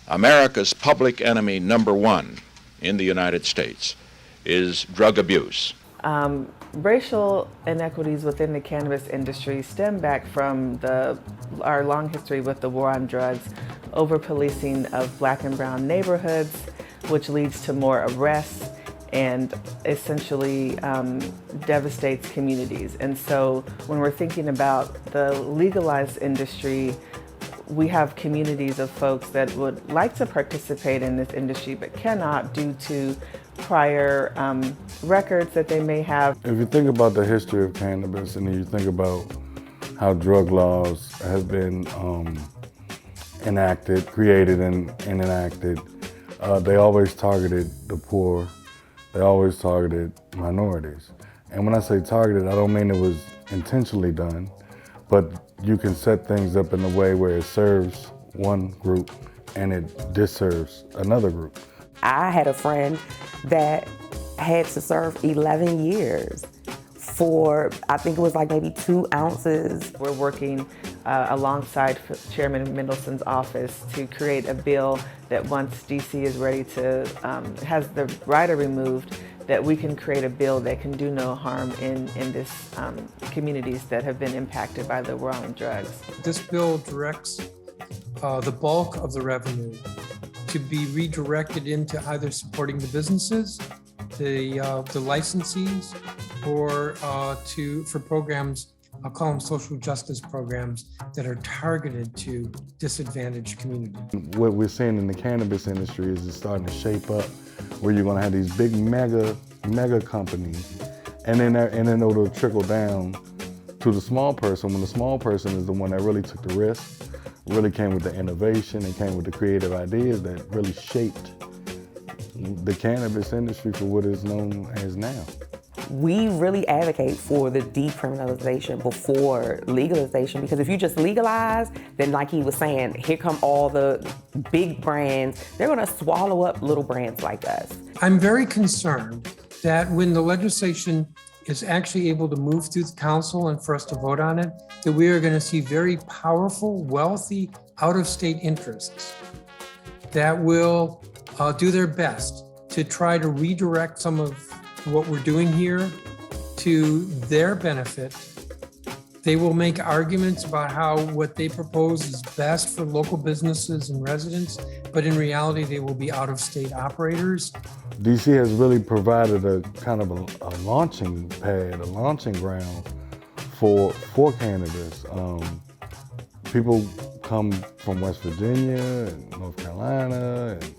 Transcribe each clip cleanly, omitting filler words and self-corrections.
America's public enemy number one in the United States is drug abuse. Racial inequities within the cannabis industry stem back from our long history with the war on drugs, over-policing of black and brown neighborhoods, which leads to more arrests and essentially devastates communities. And so when we're thinking about the legalized industry, we have communities of folks that would like to participate in this industry but cannot due to prior records that they may have. If you think about the history of cannabis and you think about how drug laws have been enacted, created and enacted, they always targeted the poor, they always targeted minorities. And when I say targeted, I don't mean it was intentionally done, but you can set things up in a way where it serves one group and it disserves another group. I had a friend that had to serve 11 years for, I think it was like maybe 2 ounces. We're working alongside Chairman Mendelson's office to create a bill that once DC is ready to, has the rider removed, that we can create a bill that can do no harm in this communities that have been impacted by the war on drugs. This bill directs the bulk of the revenue to be redirected into either supporting the businesses, the licensees, or for programs, I'll call them social justice programs, that are targeted to disadvantaged communities. What we're seeing in the cannabis industry is it's starting to shape up where you're going to have these big mega companies, and then it'll trickle down to the small person, when the small person is the one that really took the risk, really came with the innovation and came with the creative ideas that really shaped the cannabis industry for what it's known as now. We really advocate for the decriminalization before legalization, because if you just legalize, then like he was saying, here come all the big brands. They're gonna swallow up little brands like us. I'm very concerned that when the legislation is actually able to move through the council and for us to vote on it, that we are gonna see very powerful, wealthy, out-of-state interests that will do their best to try to redirect some of what we're doing here to their benefit. They will make arguments about how what they propose is best for local businesses and residents, but in reality, they will be out-of-state operators. DC has really provided a kind of a launching pad, a launching ground for cannabis. People come from West Virginia and North Carolina and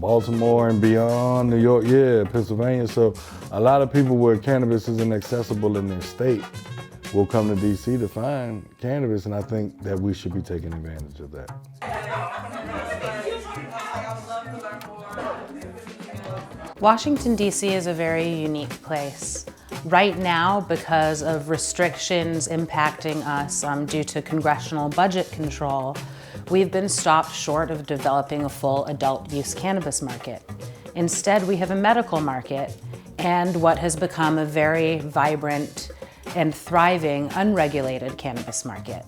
Baltimore and beyond, New York, Pennsylvania. So a lot of people where cannabis isn't accessible in their state will come to DC to find cannabis, and I think that we should be taking advantage of that. Washington, D.C. is a very unique place. Right now, because of restrictions impacting us due to congressional budget control, we've been stopped short of developing a full adult use cannabis market. Instead, we have a medical market and what has become a very vibrant and thriving unregulated cannabis market.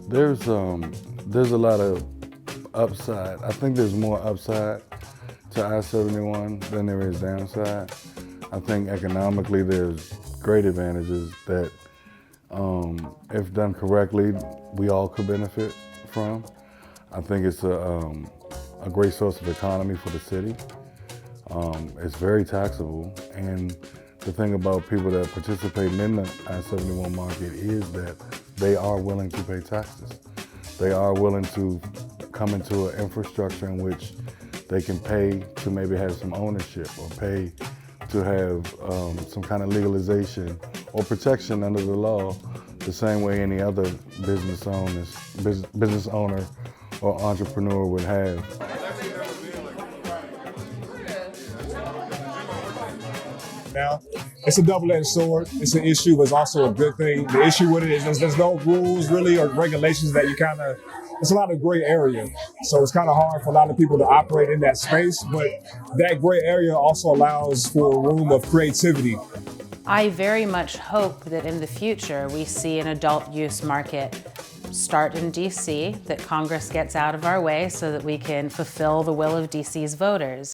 There's a lot of upside. I think there's more upside to I-71 than there is downside. I think economically there's great advantages that if done correctly, we all could benefit from. I think it's a great source of economy for the city. It's very taxable, and the thing about people that participate in the I-71 market is that they are willing to pay taxes. They are willing to come into an infrastructure in which they can pay to maybe have some ownership or pay to have some kind of legalization or protection under the law, the same way any other business owner or entrepreneur would have. Now, it's a double-edged sword. It's an issue, but it's also a good thing. The issue with it is there's no rules really or regulations that it's a lot of gray area. So it's kind of hard for a lot of people to operate in that space, but that gray area also allows for a room of creativity. I very much hope that in the future we see an adult use market start in DC, that Congress gets out of our way so that we can fulfill the will of DC's voters.